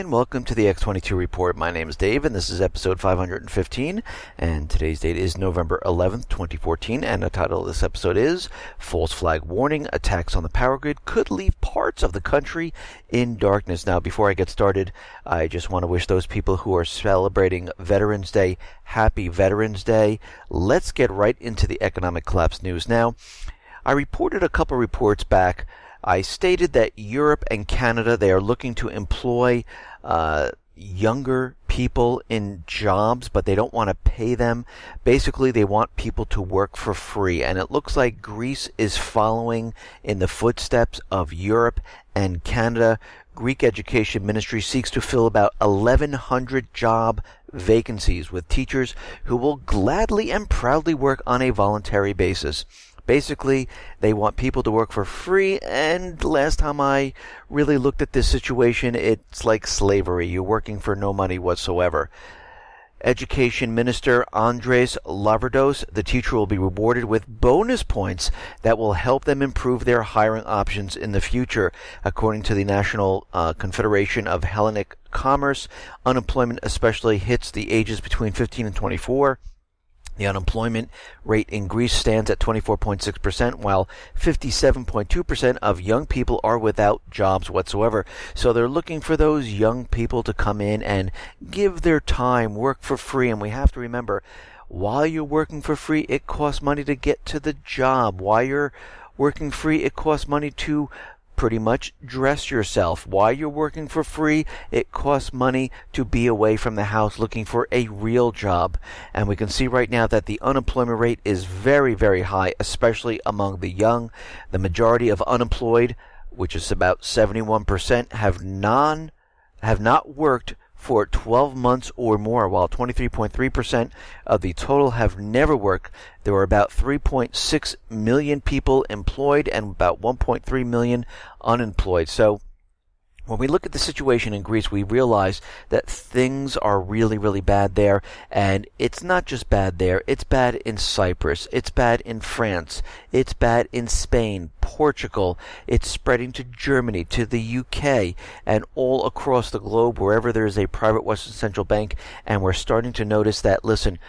and welcome to the X22 Report. My name is Dave, and this is episode 515, and today's date is November 11th, 2014, and the title of this episode is False Flag Warning, Attacks on the Power Grid Could Leave Parts of the Country in Darkness. Now, before I get started, I just want to wish those people who are celebrating Veterans Day, happy Veterans Day. Let's get right into the economic collapse news. Now, I reported a couple reports back. I stated that Europe and Canada, they are looking to employ younger people in jobs, but they don't want to pay them. Basically, they want people to work for free. And it looks like Greece is following in the footsteps of Europe and Canada. Greek Education Ministry seeks to fill about 1,100 job vacancies with teachers who will gladly and proudly work on a voluntary basis. Basically, they want people to work for free, and last time I really looked at this situation, it's like slavery. You're working for no money whatsoever. Education Minister Andres Lavrdos, the teacher will be rewarded with bonus points that will help them improve their hiring options in the future. According to the National Confederation of Hellenic Commerce, unemployment especially hits the ages between 15 and 24. The unemployment rate in Greece stands at 24.6%, while 57.2% of young people are without jobs whatsoever. So they're looking for those young people to come in and give their time, work for free. And we have to remember, while you're working for free, it costs money to get to the job. While you're working free, it costs money to pretty much dress yourself. While you're working for free, it costs money to be away from the house looking for a real job. And we can see right now that the unemployment rate is very, very high, especially among the young. The majority of unemployed, which is about 71%, have not worked for 12 months or more, while 23.3% of the total have never worked. There were about 3.6 million people employed and about 1.3 million unemployed. So when we look at the situation in Greece, we realize that things are really, really bad there. And it's not just bad there. It's bad in Cyprus. It's bad in France. It's bad in Spain, Portugal. It's spreading to Germany, to the UK, and all across the globe, wherever there is a private Western Central Bank. And we're starting to notice that, listen,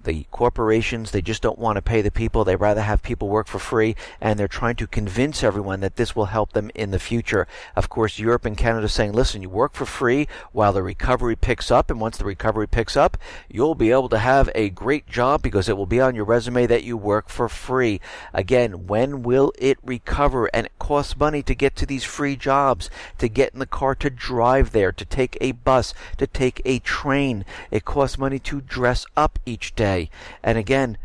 the corporations, they just don't want to pay the people. They rather have people work for free, and they're trying to convince everyone that this will help them in the future. Of course, Europe and Canada are saying, listen, you work for free while the recovery picks up, and once the recovery picks up, you'll be able to have a great job because it will be on your resume that you work for free. Again, when will it recover? And it costs money to get to these free jobs, to get in the car, to drive there, to take a bus, to take a train. It costs money to dress up each day. And again,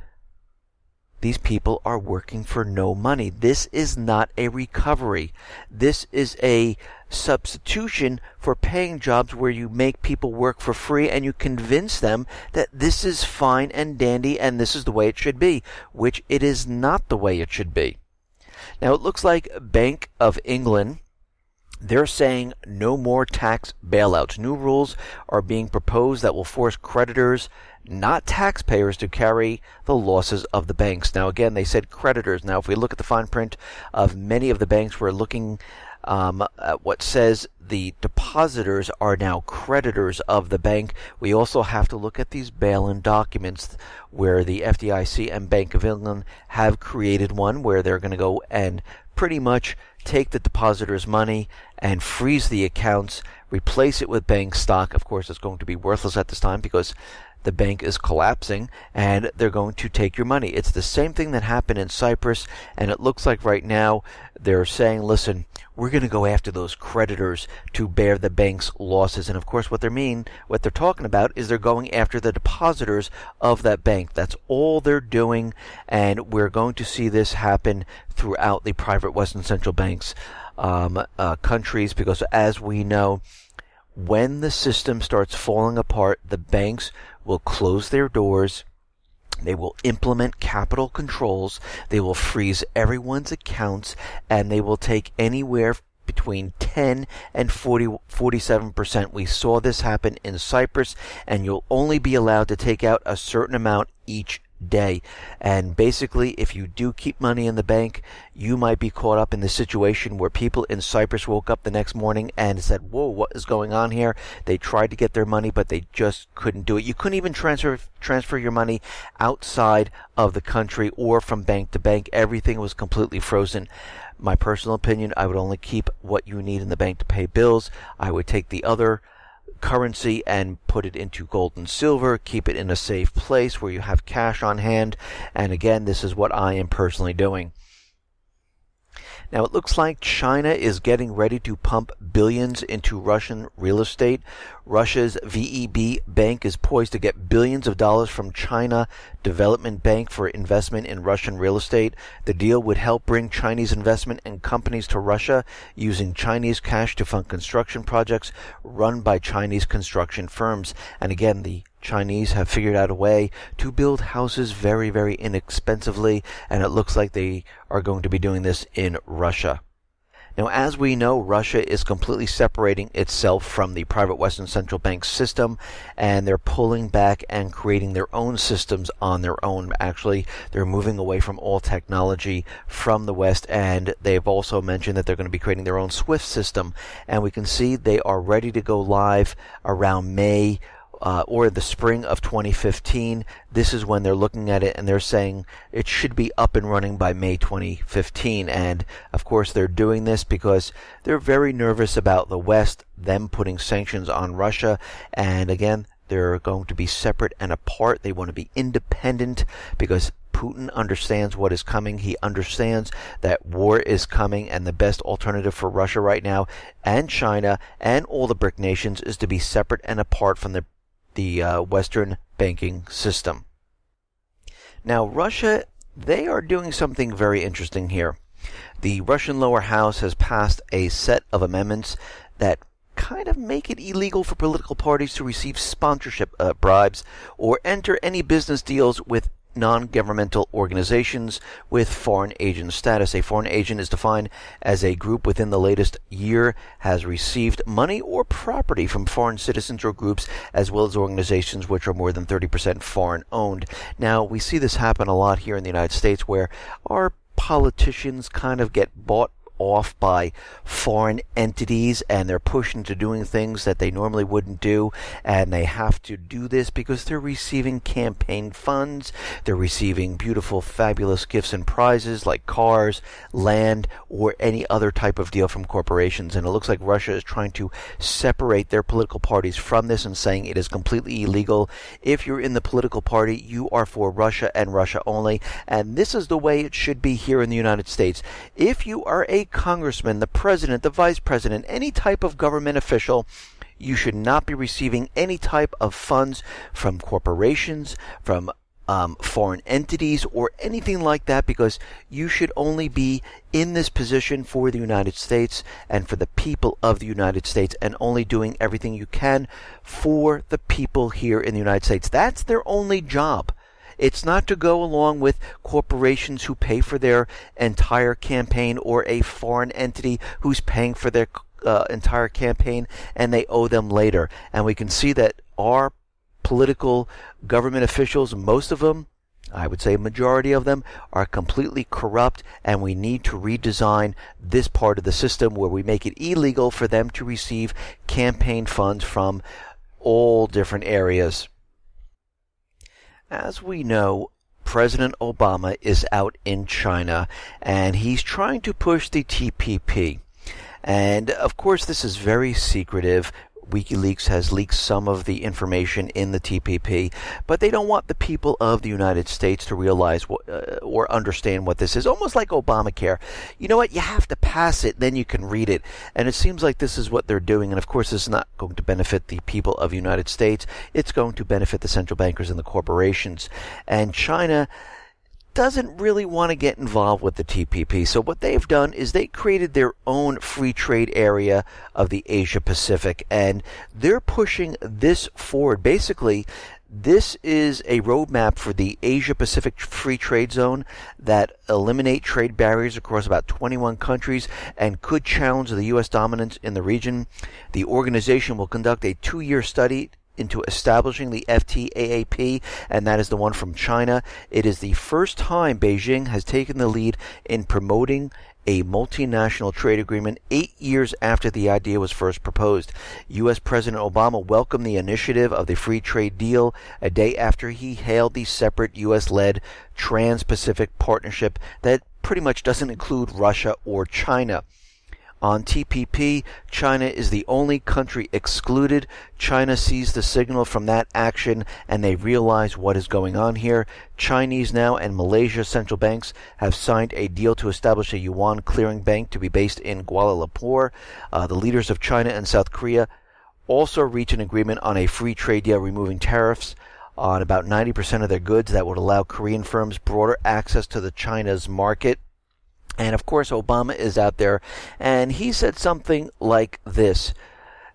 these people are working for no money. This is not a recovery. This is a substitution for paying jobs where you make people work for free and you convince them that this is fine and dandy and this is the way it should be, which it is not the way it should be. Now, it looks like Bank of England, they're saying no more tax bailouts. New rules are being proposed that will force creditors, not taxpayers, to carry the losses of the banks. Now, again, they said creditors. Now, if we look at the fine print of many of the banks, we're looking at what says the depositors are now creditors of the bank. We also have to look at these bail-in documents where the FDIC and Bank of England have created one where they're going to go and pretty much take the depositors' money and freeze the accounts, replace it with bank stock. Of course, it's going to be worthless at this time because the bank is collapsing, and they're going to take your money. It's the same thing that happened in Cyprus, and it looks like right now they're saying, listen, we're going to go after those creditors to bear the bank's losses. And of course, what they're talking about is they're going after the depositors of that bank. That's all they're doing, and we're going to see this happen throughout the private Western Central Banks countries, because as we know, when the system starts falling apart, the banks will close their doors. They will implement capital controls. They will freeze everyone's accounts, and they will take anywhere between 10 and 47%. We saw this happen in Cyprus, and you'll only be allowed to take out a certain amount each day. And basically, if you do keep money in the bank, you might be caught up in the situation where people in Cyprus woke up the next morning and said, whoa, what is going on here? They tried to get their money, but they just couldn't do it. You couldn't even transfer your money outside of the country or from bank to bank. Everything was completely frozen. My personal opinion, I would only keep what you need in the bank to pay bills. I would take the other currency and put it into gold and silver, keep it in a safe place where you have cash on hand. And again, this is what I am personally doing. Now, it looks like China is getting ready to pump billions into Russian real estate. Russia's VEB Bank is poised to get billions of dollars from China Development Bank for investment in Russian real estate. The deal would help bring Chinese investment and companies to Russia using Chinese cash to fund construction projects run by Chinese construction firms. And again, the Chinese have figured out a way to build houses very, very inexpensively, and it looks like they are going to be doing this in Russia. Now, as we know, Russia is completely separating itself from the private Western central bank system, and they're pulling back and creating their own systems on their own. Actually, they're moving away from all technology from the West, and they've also mentioned that they're going to be creating their own SWIFT system, and we can see they are ready to go live around May or the spring of 2015. This is when they're looking at it and they're saying it should be up and running by May 2015. And of course they're doing this because they're very nervous about the West, them putting sanctions on Russia. And again, they're going to be separate and apart. They want to be independent because Putin understands what is coming. He understands that war is coming, and the best alternative for Russia right now and China and all the BRIC nations is to be separate and apart from the Western banking system. Now, Russia, they are doing something very interesting here. The Russian lower house has passed a set of amendments that kind of make it illegal for political parties to receive sponsorship bribes or enter any business deals with non-governmental organizations with foreign agent status. A foreign agent is defined as a group within the latest year has received money or property from foreign citizens or groups, as well as organizations which are more than 30% foreign owned. Now, we see this happen a lot here in the United States, where our politicians kind of get bought off by foreign entities, and they're pushed into doing things that they normally wouldn't do, and they have to do this because they're receiving campaign funds, they're receiving beautiful, fabulous gifts and prizes like cars, land, or any other type of deal from corporations. And it looks like Russia is trying to separate their political parties from this and saying it is completely illegal. If you're in the political party, you are for Russia and Russia only, and this is the way it should be here in the United States. If you are a congressman, the president, the vice president, any type of government official, you should not be receiving any type of funds from corporations, from foreign entities, or anything like that, because you should only be in this position for the United States and for the people of the United States, and only doing everything you can for the people here in the United States. That's their only job. It's not to go along with corporations who pay for their entire campaign, or a foreign entity who's paying for their entire campaign and they owe them later. And we can see that our political government officials, most of them, I would say a majority of them, are completely corrupt, and we need to redesign this part of the system where we make it illegal for them to receive campaign funds from all different areas. As we know, President Obama is out in China, and he's trying to push the TPP. And of course, this is very secretive. WikiLeaks has leaked some of the information in the TPP, but they don't want the people of the United States to realize or understand what this is. Almost like Obamacare. You know what? You have to pass it, then you can read it. And it seems like this is what they're doing. And of course, this is not going to benefit the people of the United States. It's going to benefit the central bankers and the corporations. And China doesn't really want to get involved with the TPP. So what they've done is they created their own free trade area of the Asia Pacific, and they're pushing this forward. Basically, this is a roadmap for the Asia Pacific Free Trade Zone that eliminate trade barriers across about 21 countries and could challenge the U.S. dominance in the region. The organization will conduct a 2-year study into establishing the FTAAP, and that is the one from China. It is the first time Beijing has taken the lead in promoting a multinational trade agreement 8 years after the idea was first proposed. U.S. President Obama welcomed the initiative of the free trade deal a day after he hailed the separate U.S.-led Trans-Pacific Partnership that pretty much doesn't include Russia or China. On TPP, China is the only country excluded. China sees the signal from that action and they realize what is going on here. Chinese now and Malaysia central banks have signed a deal to establish a yuan clearing bank to be based in Kuala Lumpur. The leaders of China and South Korea also reached an agreement on a free trade deal removing tariffs on about 90% of their goods that would allow Korean firms broader access to the China's market. And of course, Obama is out there, and he said something like this,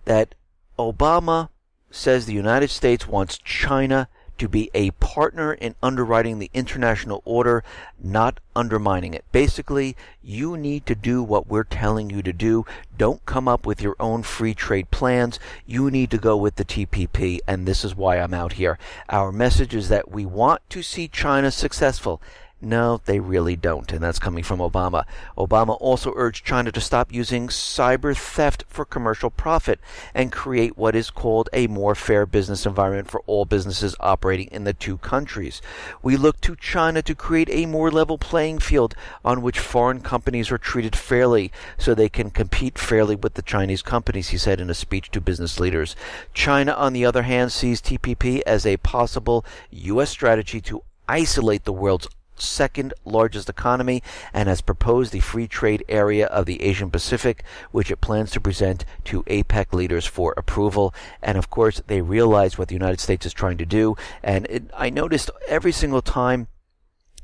that Obama says the United States wants China to be a partner in underwriting the international order, not undermining it. Basically, you need to do what we're telling you to do. Don't come up with your own free trade plans. You need to go with the TPP, and this is why I'm out here. Our message is that we want to see China successful. No, they really don't, and that's coming from Obama. Obama also urged China to stop using cyber theft for commercial profit and create what is called a more fair business environment for all businesses operating in the two countries. We look to China to create a more level playing field on which foreign companies are treated fairly so they can compete fairly with the Chinese companies, he said in a speech to business leaders. China, on the other hand, sees TPP as a possible U.S. strategy to isolate the world's second largest economy and has proposed the free trade area of the Asian Pacific, which it plans to present to APEC leaders for approval. And of course, they realize what the United States is trying to do. And I noticed every single time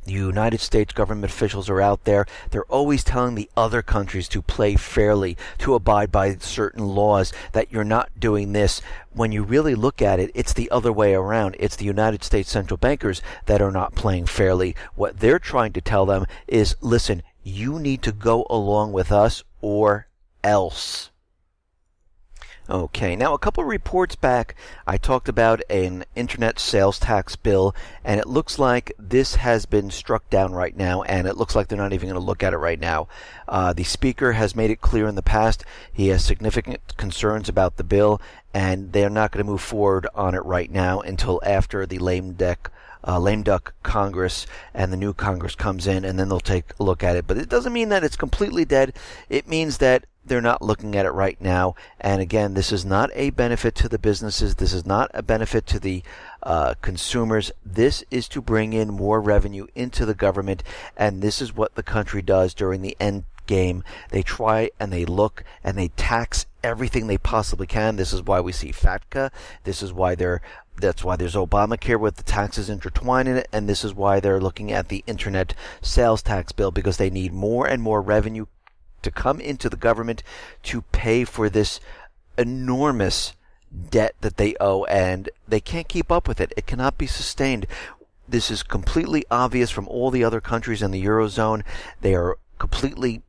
the United States government officials are out there, they're always telling the other countries to play fairly, to abide by certain laws, that you're not doing this. When you really look at it, it's the other way around. It's the United States central bankers that are not playing fairly. What they're trying to tell them is, listen, you need to go along with us or else. Okay, now a couple of reports back, I talked about an internet sales tax bill, and it looks like this has been struck down right now, and it looks like they're not even going to look at it right now. The speaker has made it clear in the past he has significant concerns about the bill, and they're not going to move forward on it right now until after the lame duck Congress and the new Congress comes in, and then they'll take a look at it. But it doesn't mean that it's completely dead. It means that they're not looking at it right now. And again, this is not a benefit to the businesses. This is not a benefit to the consumers. This is to bring in more revenue into the government, and this is what the country does during the end game. They try and they look and they tax everything they possibly can. This is why we see FATCA. That's why there's Obamacare with the taxes intertwined in it, and this is why they're looking at the internet sales tax bill, because they need more and more revenue to come into the government to pay for this enormous debt that they owe, and they can't keep up with it. It cannot be sustained. This is completely obvious from all the other countries in the Eurozone. They are completely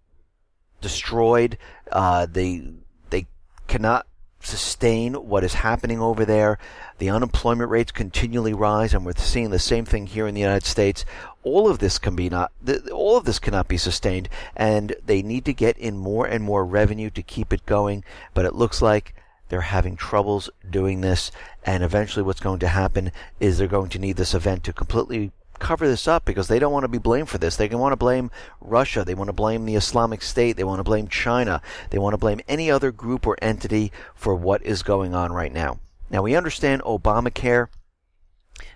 destroyed. They cannot sustain what is happening over there. The unemployment rates continually rise, and we're seeing the same thing here in the United States. All of this cannot be sustained, and they need to get in more and more revenue to keep it going. But it looks like they're having troubles doing this, and eventually what's going to happen is they're going to need this event to completely cover this up, because they don't want to be blamed for this. They want to blame Russia. They want to blame the Islamic State. They want to blame China. They want to blame any other group or entity for what is going on right now. Now, we understand Obamacare.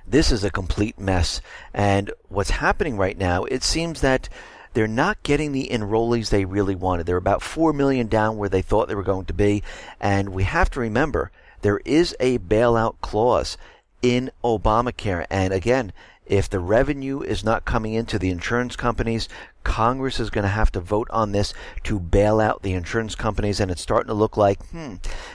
This is a complete mess. And what's happening right now, it seems that they're not getting the enrollees they really wanted. They're about 4 million down where they thought they were going to be. And we have to remember, there is a bailout clause in Obamacare. And again, if the revenue is not coming into the insurance companies, Congress is going to have to vote on this to bail out the insurance companies, and it's starting to look like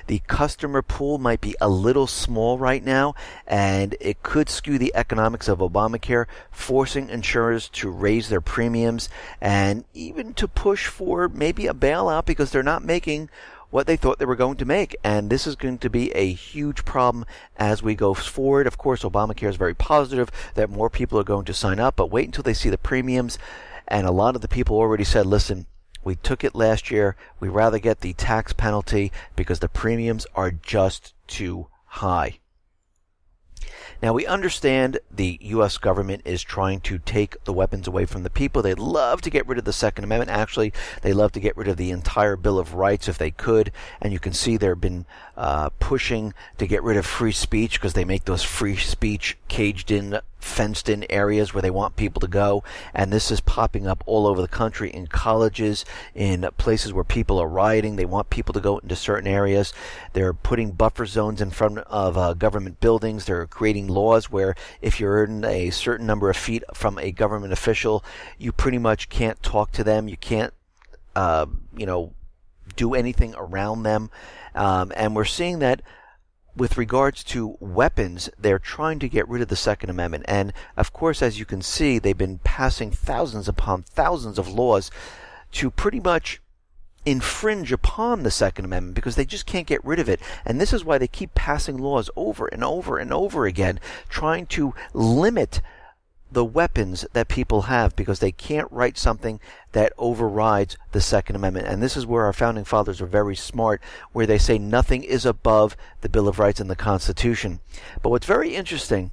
the customer pool might be a little small right now, and it could skew the economics of Obamacare, forcing insurers to raise their premiums and even to push for maybe a bailout, because they're not making what they thought they were going to make. And this is going to be a huge problem as we go forward. Of course, Obamacare is very positive that more people are going to sign up, but wait until they see the premiums. And a lot of the people already said, listen, we took it last year. We'd rather get the tax penalty because the premiums are just too high. Now, we understand the U.S. government is trying to take the weapons away from the people. They'd love to get rid of the Second Amendment. Actually, they love to get rid of the entire Bill of Rights if they could. And you can see they've been pushing to get rid of free speech because they make those free speech caged-in, fenced-in areas where they want people to go. And this is popping up all over the country in colleges, in places where people are rioting. They want people to go into certain areas. They're putting buffer zones in front of government buildings. They're creating laws where if you're in a certain number of feet from a government official, you pretty much can't talk to them. You can't, do anything around them. And we're seeing that with regards to weapons, they're trying to get rid of the Second Amendment. And, of course, as you can see, they've been passing thousands upon thousands of laws to pretty much infringe upon the Second Amendment because they just can't get rid of it. And this is why they keep passing laws over and over and over again, trying to limit the weapons that people have because they can't write something that overrides the Second Amendment. And this is where our founding fathers are very smart, where they say nothing is above the Bill of Rights and the Constitution. But what's very interesting,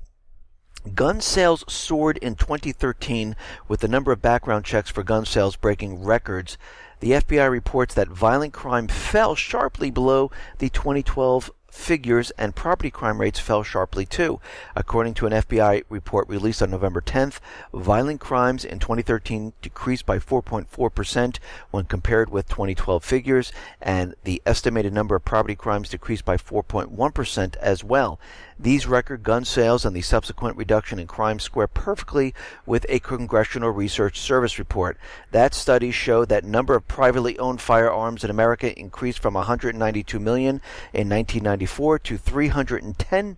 gun sales soared in 2013 with the number of background checks for gun sales breaking records. The FBI reports that violent crime fell sharply below the 2012 figures, and property crime rates fell sharply too. According to an FBI report released on November 10th, violent crimes in 2013 decreased by 4.4% when compared with 2012 figures, and the estimated number of property crimes decreased by 4.1% as well. These record gun sales and the subsequent reduction in crime square perfectly with a Congressional Research Service report. That study showed that number of privately owned firearms in America increased from 192 million in 1994 to 310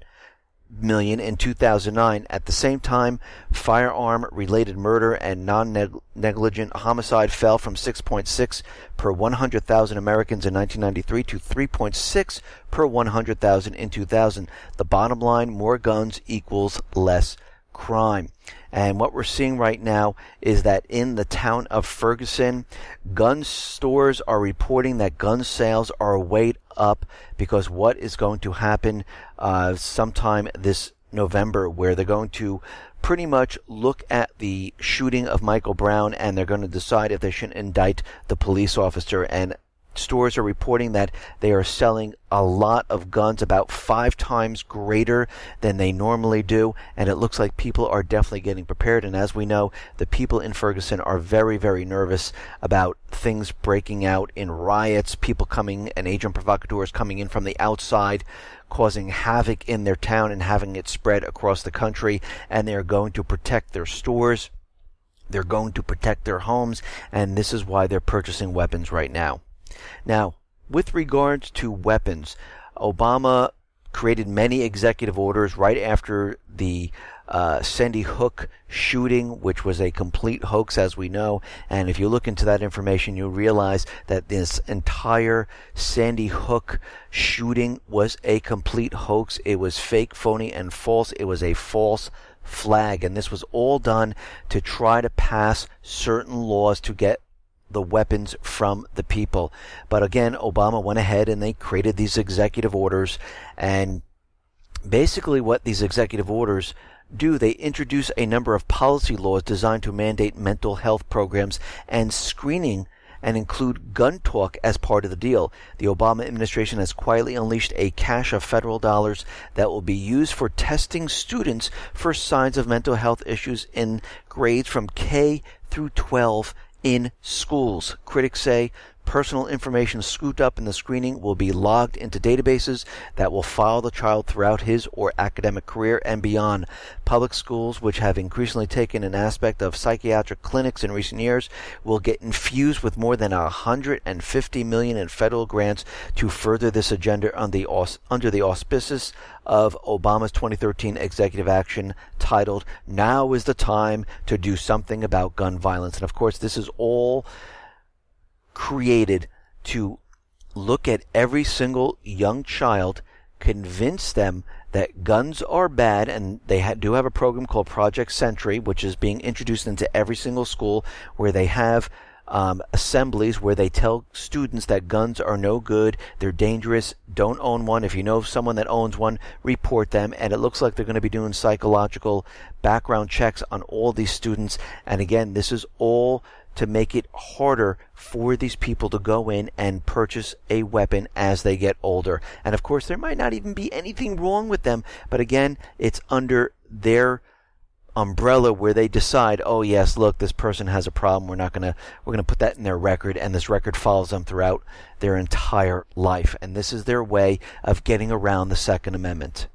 million in 2009. At the same time, firearm-related murder and non-negligent homicide fell from 6.6 per 100,000 Americans in 1993 to 3.6 per 100,000 in 2000. The bottom line, more guns equals less crime. And what we're seeing right now is that in the town of Ferguson, gun stores are reporting that gun sales are way up because what is going to happen sometime this November, where they're going to pretty much look at the shooting of Michael Brown and they're going to decide if they should indict the police officer. And stores are reporting that they are selling a lot of guns, about 5 times greater than they normally do, and it looks like people are definitely getting prepared. And as we know, the people in Ferguson are very, very nervous about things breaking out in riots, people coming and agent provocateurs coming in from the outside, causing havoc in their town and having it spread across the country. And they're going to protect their stores, they're going to protect their homes, and this is why they're purchasing weapons right now. Now, with regards to weapons, Obama created many executive orders right after the Sandy Hook shooting, which was a complete hoax, as we know. And if you look into that information, you realize that this entire Sandy Hook shooting was a complete hoax. It was fake, phony, and false. It was a false flag. And this was all done to try to pass certain laws to get the weapons from the people. But again, Obama went ahead and they created these executive orders. And basically what these executive orders do, they introduce a number of policy laws designed to mandate mental health programs and screening and include gun talk as part of the deal. The Obama administration has quietly unleashed a cache of federal dollars that will be used for testing students for signs of mental health issues in grades from K through 12 in schools. Critics say personal information scooped up in the screening will be logged into databases that will follow the child throughout his or academic career and beyond. Public schools, which have increasingly taken an aspect of psychiatric clinics in recent years, will get infused with more than $150 million in federal grants to further this agenda under the auspices of Obama's 2013 executive action titled, "Now is the Time to Do Something About Gun Violence." And of course, this is all created to look at every single young child, convince them that guns are bad, and they do have a program called Project Sentry, which is being introduced into every single school, where they have assemblies where they tell students that guns are no good, they're dangerous, don't own one. If you know someone that owns one, report them. And it looks like they're going to be doing psychological background checks on all these students. And again, this is all to make it harder for these people to go in and purchase a weapon as they get older. And of course, there might not even be anything wrong with them, but again, it's under their umbrella where they decide, oh yes, look, this person has a problem, we're going to put that in their record, and this record follows them throughout their entire life. And this is their way of getting around the Second Amendment.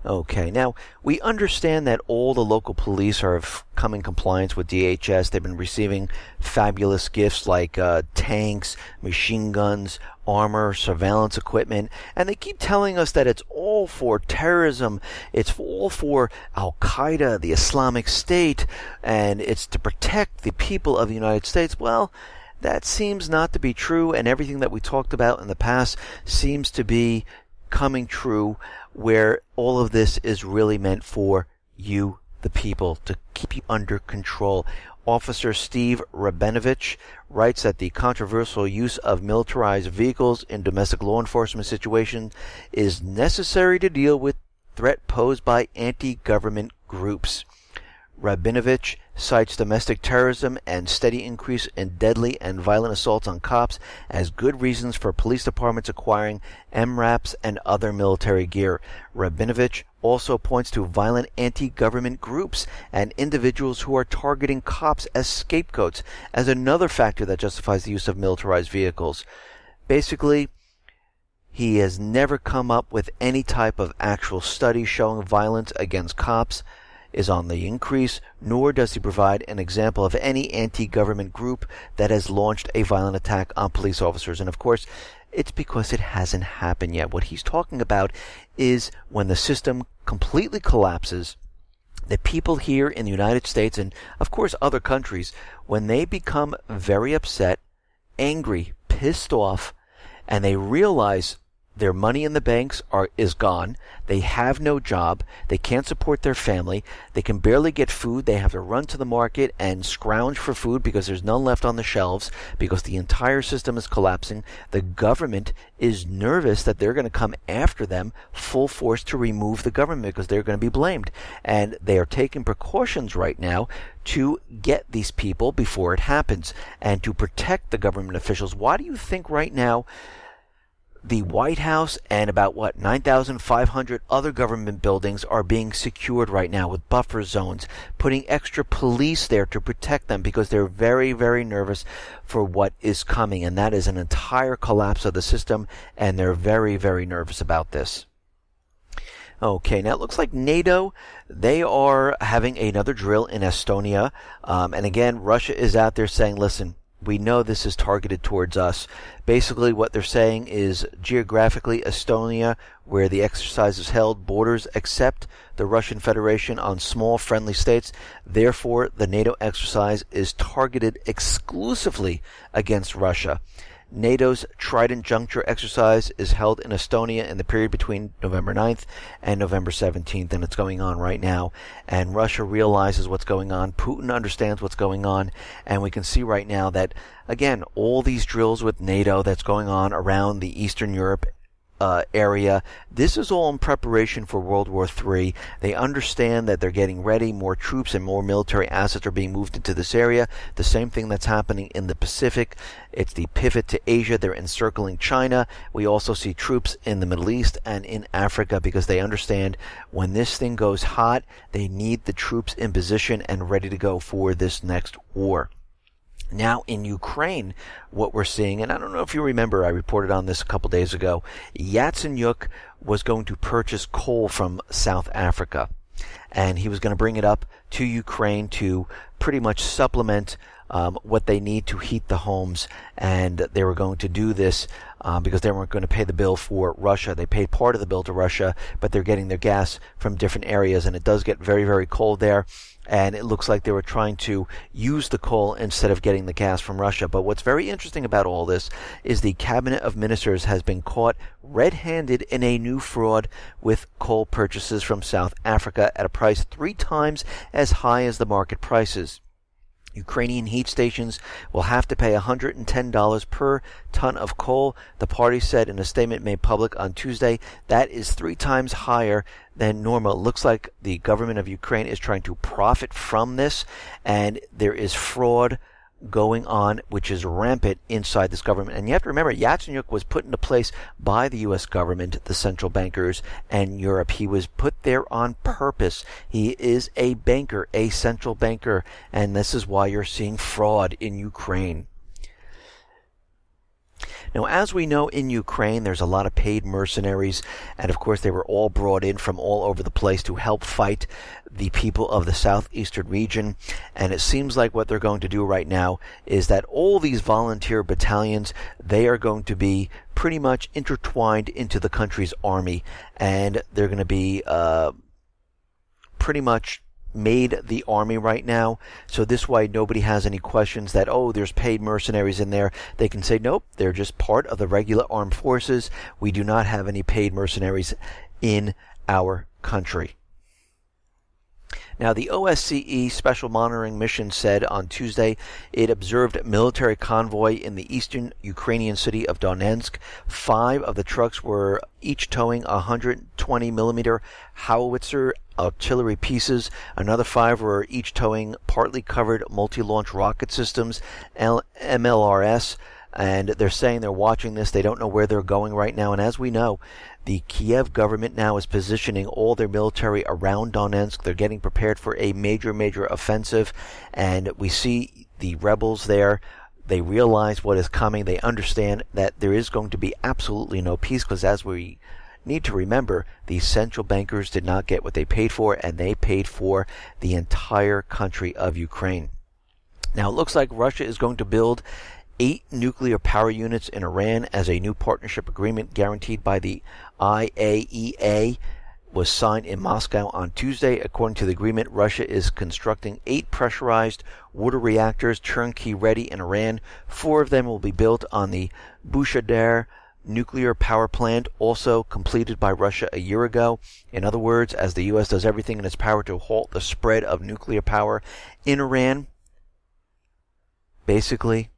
Okay, now we understand that all the local police have come in compliance with DHS. They've been receiving fabulous gifts like tanks, machine guns, armor, surveillance equipment, and they keep telling us that it's all for terrorism, it's all for Al-Qaeda, the Islamic State, and it's to protect the people of the United States. Well, that seems not to be true, and everything that we talked about in the past seems to be coming true, where all of this is really meant for you, the people, to keep you under control. Officer Steve Rabinovich writes that the controversial use of militarized vehicles in domestic law enforcement situations is necessary to deal with threat posed by anti-government groups. Rabinovich cites domestic terrorism and steady increase in deadly and violent assaults on cops as good reasons for police departments acquiring MRAPs and other military gear. Rabinovich also points to violent anti-government groups and individuals who are targeting cops as scapegoats as another factor that justifies the use of militarized vehicles. Basically, he has never come up with any type of actual study showing violence against cops is on the increase, nor does he provide an example of any anti-government group that has launched a violent attack on police officers. And of course, it's because it hasn't happened yet. What he's talking about is when the system completely collapses, the people here in the United States and, of course, other countries, when they become very upset, angry, pissed off, and they realize their money in the banks is gone. They have no job. They can't support their family. They can barely get food. They have to run to the market and scrounge for food because there's none left on the shelves because the entire system is collapsing. The government is nervous that they're going to come after them full force to remove the government because they're going to be blamed. And they are taking precautions right now to get these people before it happens and to protect the government officials. Why do you think right now the White House and about 9,500 other government buildings are being secured right now with buffer zones, putting extra police there to protect them because they're very, very nervous for what is coming, and that is an entire collapse of the system, and they're very, very nervous about this. Okay, now it looks like NATO, they are having another drill in Estonia, and again, Russia is out there saying, listen, we know this is targeted towards us. Basically, what they're saying is geographically, Estonia, where the exercise is held, borders except the Russian Federation on small friendly states. Therefore, the NATO exercise is targeted exclusively against Russia. NATO's Trident Juncture exercise is held in Estonia in the period between November 9th and November 17th, and it's going on right now. And Russia realizes what's going on. Putin understands what's going on. And we can see right now that, again, all these drills with NATO that's going on around the Eastern Europe area, this is all in preparation for World War III. They understand that they're getting ready. More troops and more military assets are being moved into this area. The same thing that's happening in the Pacific. It's the pivot to Asia. They're encircling China. We also see troops in the Middle East and in Africa because they understand when this thing goes hot, they need the troops in position and ready to go for this next war. Now in Ukraine, what we're seeing, and I don't know if you remember, I reported on this a couple days ago, Yatsenyuk was going to purchase coal from South Africa, and he was going to bring it up to Ukraine to pretty much supplement what they need to heat the homes, and they were going to do this because they weren't going to pay the bill for Russia. They paid part of the bill to Russia, but they're getting their gas from different areas, and it does get very, very cold there. And it looks like they were trying to use the coal instead of getting the gas from Russia. But what's very interesting about all this is the Cabinet of Ministers has been caught red-handed in a new fraud with coal purchases from South Africa at a price 3 times as high as the market prices. Ukrainian heat stations will have to pay $110 per ton of coal. The party said in a statement made public on Tuesday that is 3 times higher than normal. It looks like the government of Ukraine is trying to profit from this, and there is fraud going on, which is rampant inside this government. And you have to remember, Yatsenyuk was put into place by the U.S. government, the central bankers, and Europe. He was put there on purpose. He is a banker, a central banker, and this is why you're seeing fraud in Ukraine. Now, as we know, in Ukraine, there's a lot of paid mercenaries, and of course they were all brought in from all over the place to help fight the people of the southeastern region. And it seems like what they're going to do right now is that all these volunteer battalions, they are going to be pretty much intertwined into the country's army, and they're going to be pretty much made the army right now. So this way nobody has any questions that, oh, there's paid mercenaries in there. They can say, nope, they're just part of the regular armed forces. We do not have any paid mercenaries in our country. Now, the OSCE Special Monitoring Mission said on Tuesday it observed a military convoy in the eastern Ukrainian city of Donetsk. 5 of the trucks were each towing 120mm howitzer artillery pieces. Another 5 were each towing partly covered multi-launch rocket systems, MLRS. And they're saying they're watching this. They don't know where they're going right now. And as we know, the Kiev government now is positioning all their military around Donetsk. They're getting prepared for a major, major offensive. And we see the rebels there. They realize what is coming. They understand that there is going to be absolutely no peace, because as we need to remember, these central bankers did not get what they paid for, and they paid for the entire country of Ukraine. Now, it looks like Russia is going to build 8 nuclear power units in Iran as a new partnership agreement guaranteed by the IAEA was signed in Moscow on Tuesday. According to the agreement, Russia is constructing 8 pressurized water reactors turnkey ready in Iran. 4 of them will be built on the Bushehr nuclear power plant, also completed by Russia a year ago. In other words, as the U.S. does everything in its power to halt the spread of nuclear power in Iran, basically,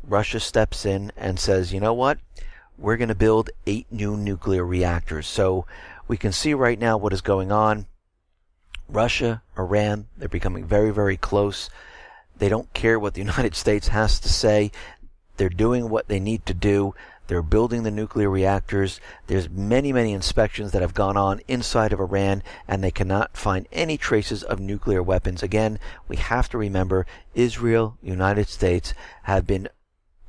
Russia steps in and says, you know what? We're going to build 8 new nuclear reactors. So we can see right now what is going on. Russia, Iran, they're becoming very, very close. They don't care what the United States has to say. They're doing what they need to do. They're building the nuclear reactors. There's many, many inspections that have gone on inside of Iran, and they cannot find any traces of nuclear weapons. Again, we have to remember, Israel, United States have been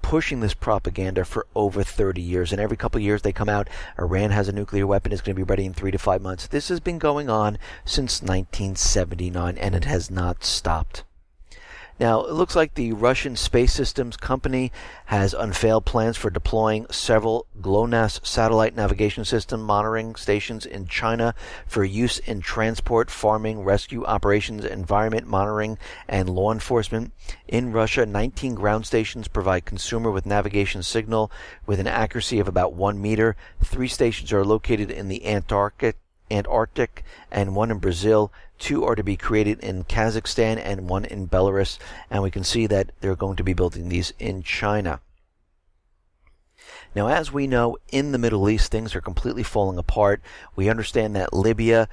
pushing this propaganda for over 30 years. And every couple of years they come out, Iran has a nuclear weapon, it's going to be ready in 3 to 5 months. This has been going on since 1979, and it has not stopped. Now, it looks like the Russian Space Systems Company has unveiled plans for deploying several GLONASS satellite navigation system monitoring stations in China for use in transport, farming, rescue operations, environment monitoring, and law enforcement. In Russia, 19 ground stations provide consumer with navigation signal with an accuracy of about 1 meter. 3 stations are located in the Antarctic, and 1 in Brazil. 2 are to be created in Kazakhstan and 1 in Belarus. And we can see that they're going to be building these in China. Now, as we know, in the Middle East, things are completely falling apart. We understand that Libya,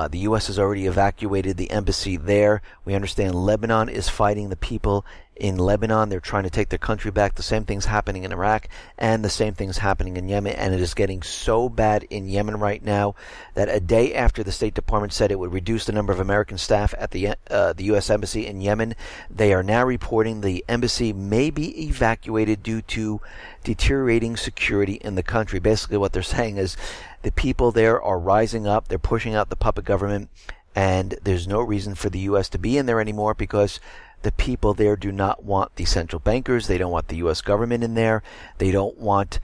the U.S. has already evacuated the embassy there. We understand Lebanon is fighting the people in Lebanon. They're trying to take their country back. The same thing's happening in Iraq, and the same thing's happening in Yemen. And it is getting so bad in Yemen right now that a day after the State Department said it would reduce the number of American staff at the U.S. Embassy in Yemen, they are now reporting the embassy may be evacuated due to deteriorating security in the country. Basically, what they're saying is the people there are rising up. They're pushing out the puppet government, and there's no reason for the U.S. to be in there anymore, because the people there do not want the central bankers. They don't want the U.S. government in there. They don't want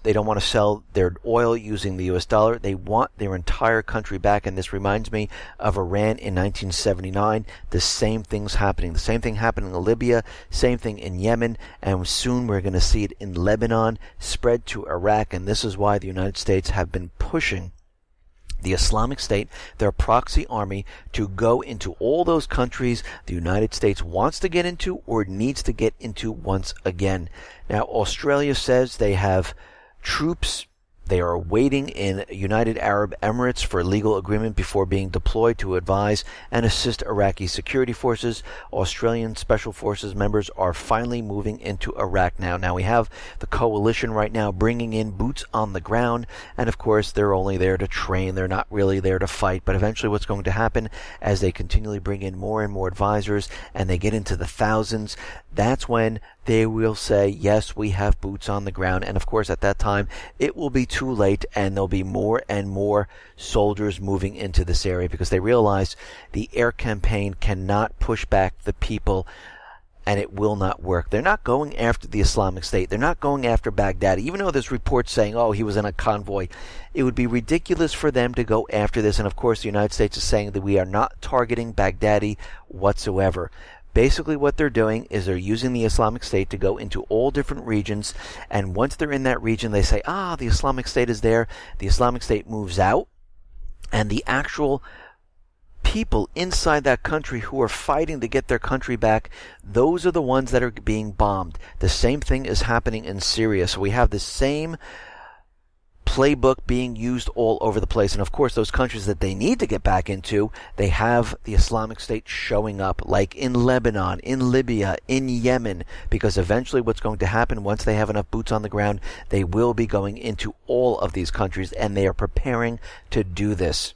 They don't want to sell their oil using the U.S. dollar. They want their entire country back, and this reminds me of Iran in 1979. The same thing's happening. The same thing happening in Libya, same thing in Yemen, and soon we're going to see it in Lebanon, spread to Iraq, and this is why the United States have been pushing the Islamic State, their proxy army, to go into all those countries the United States wants to get into or needs to get into once again. Now, Australia says they have troops. They are waiting in United Arab Emirates for a legal agreement before being deployed to advise and assist Iraqi security forces. Australian Special Forces members are finally moving into Iraq now. Now we have the coalition right now bringing in boots on the ground, and of course they're only there to train. They're not really there to fight, but eventually what's going to happen as they continually bring in more and more advisors and they get into the thousands, that's when they will say, yes, we have boots on the ground. And of course, at that time, it will be too late, and there'll be more and more soldiers moving into this area because they realize the air campaign cannot push back the people, and it will not work. They're not going after the Islamic State. They're not going after Baghdad. Even though there's reports saying, oh, he was in a convoy, it would be ridiculous for them to go after this. And of course, the United States is saying that we are not targeting Baghdadi whatsoever. Basically what they're doing is they're using the Islamic State to go into all different regions, and once they're in that region, they say, the Islamic State is there. The Islamic State moves out, and the actual people inside that country who are fighting to get their country back, those are the ones that are being bombed. The same thing is happening in Syria. So we have the same playbook being used all over the place. And of course, those countries that they need to get back into, they have the Islamic State showing up, like in Lebanon, in Libya, in Yemen, because eventually what's going to happen once they have enough boots on the ground, they will be going into all of these countries, and they are preparing to do this.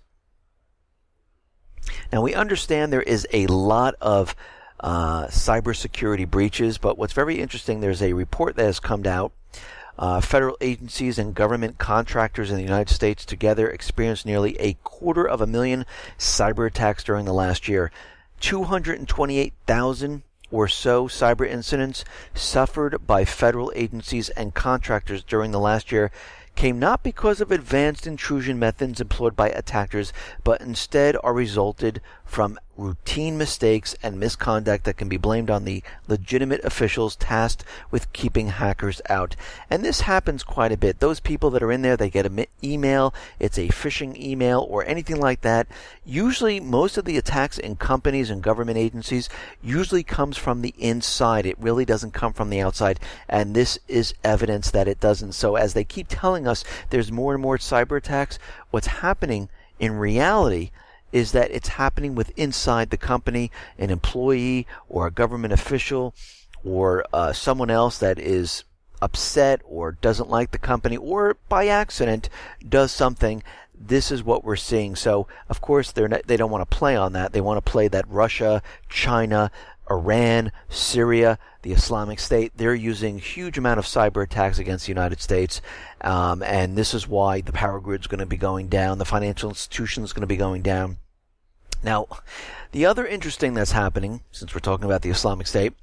Now, we understand there is a lot of cybersecurity breaches, but what's very interesting, there's a report that has come out. Federal agencies and government contractors in the United States together experienced nearly 250,000 cyber attacks during the last year. 228,000 or so cyber incidents suffered by federal agencies and contractors during the last year came not because of advanced intrusion methods employed by attackers, but instead are resulted from routine mistakes and misconduct that can be blamed on the legitimate officials tasked with keeping hackers out. And this happens quite a bit. Those people that are in there, they get an email, it's a phishing email or anything like that. Usually, most of the attacks in companies and government agencies usually comes from the inside. It really doesn't come from the outside. And this is evidence that it doesn't. So as they keep telling us there's more and more cyber attacks, what's happening in reality is that it's happening with inside the company, an employee or a government official or someone else that is upset or doesn't like the company or by accident does something. This is what we're seeing. So, of course, they don't want to play on that. They want to play that Russia, China, Iran, Syria, the Islamic State, they're using huge amount of cyber attacks against the United States. And this is why the power grid's going to be going down. The financial institution is going to be going down. Now, the other interesting that's happening, since we're talking about the Islamic State,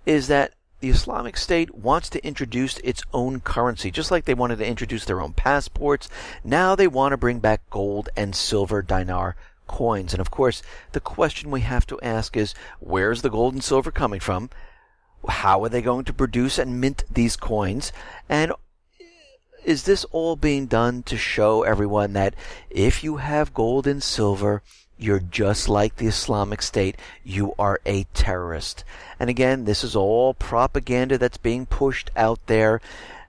is that the Islamic State wants to introduce its own currency. Just like they wanted to introduce their own passports, now they want to bring back gold and silver dinar coins. And of course, the question we have to ask is, where's the gold and silver coming from? How are they going to produce and mint these coins? And is this all being done to show everyone that if you have gold and silver, you're just like the Islamic State. You are a terrorist. And again, this is all propaganda that's being pushed out there.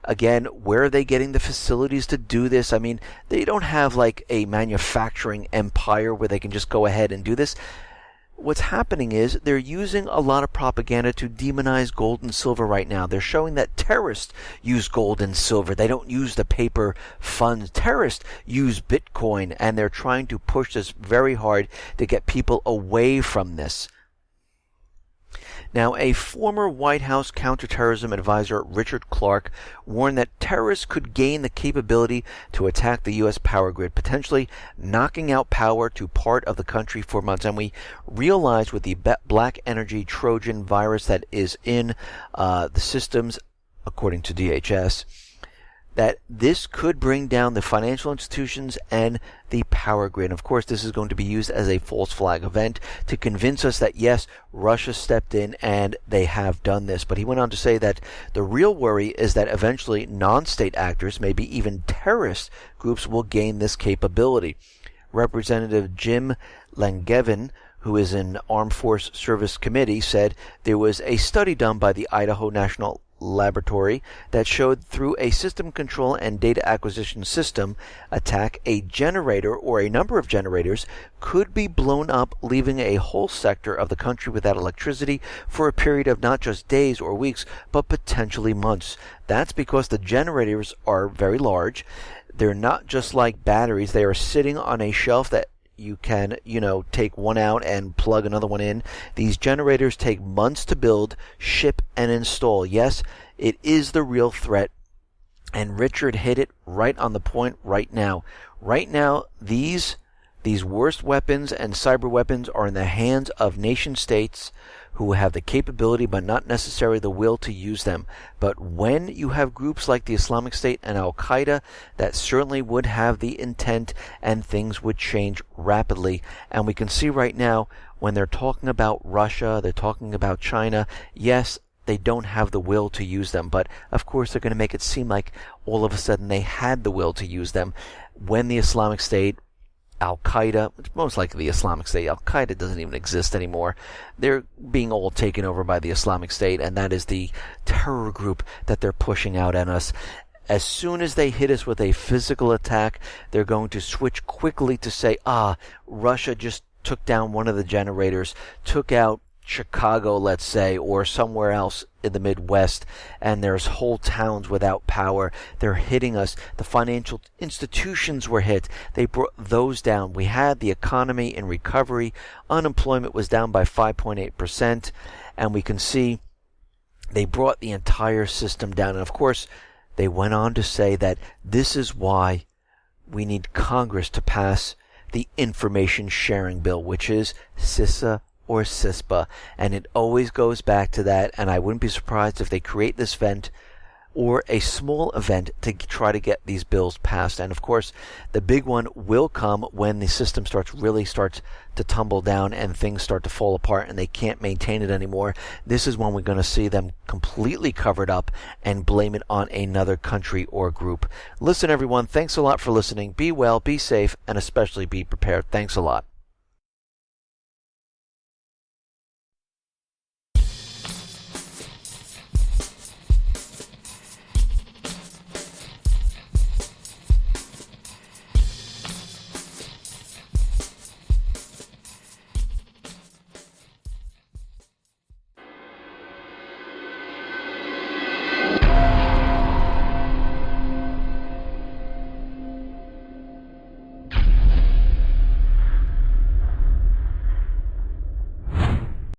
Again, where are they getting the facilities to do this? I mean, they don't have like a manufacturing empire where they can just go ahead and do this. What's happening is they're using a lot of propaganda to demonize gold and silver right now. They're showing that terrorists use gold and silver. They don't use the paper funds. Terrorists use Bitcoin, and they're trying to push this very hard to get people away from this. Now, a former White House counterterrorism advisor, Richard Clarke, warned that terrorists could gain the capability to attack the U.S. power grid, potentially knocking out power to part of the country for months. And we realize with the black energy Trojan virus that is in the systems, according to DHS, that this could bring down the financial institutions and the power grid. Of course, this is going to be used as a false flag event to convince us that, yes, Russia stepped in and they have done this. But he went on to say that the real worry is that eventually non-state actors, maybe even terrorist groups, will gain this capability. Representative Jim Langevin, who is in Armed Force Service Committee, said there was a study done by the Idaho National Laboratory that showed through a system control and data acquisition system attack, a generator or a number of generators could be blown up, leaving a whole sector of the country without electricity for a period of not just days or weeks, but potentially months. That's because the generators are very large. They're not just like batteries. They are sitting on a shelf that you can, take one out and plug another one in. These generators take months to build, ship, and install. Yes, it is the real threat. And Richard hit it right on the point right now. Right now, these worst weapons and cyber weapons are in the hands of nation states who have the capability but not necessarily the will to use them. But when you have groups like the Islamic State and Al-Qaeda, that certainly would have the intent, and things would change rapidly. And we can see right now, when they're talking about Russia, they're talking about China, yes, they don't have the will to use them, but of course they're going to make it seem like all of a sudden they had the will to use them. When the Islamic State, Al-Qaeda, it's most likely the Islamic State. Al-Qaeda doesn't even exist anymore. They're being all taken over by the Islamic State, and that is the terror group that they're pushing out at us. As soon as they hit us with a physical attack, they're going to switch quickly to say, Russia just took down one of the generators, took out Chicago, let's say, or somewhere else in the Midwest, and there's whole towns without power. They're hitting us. The financial institutions were hit. They brought those down. We had the economy in recovery. Unemployment was down by 5.8%, and we can see they brought the entire system down. And of course, they went on to say that this is why we need Congress to pass the Information Sharing Bill, which is CISA or CISPA, and it always goes back to that. And I wouldn't be surprised if they create this event or a small event to try to get these bills passed. And of course, the big one will come when the system really starts to tumble down and things start to fall apart and they can't maintain it anymore. This is when we're going to see them completely covered up and blame it on another country or group. Listen, everyone, thanks a lot for listening. Be well, be safe, and especially be prepared. Thanks a lot.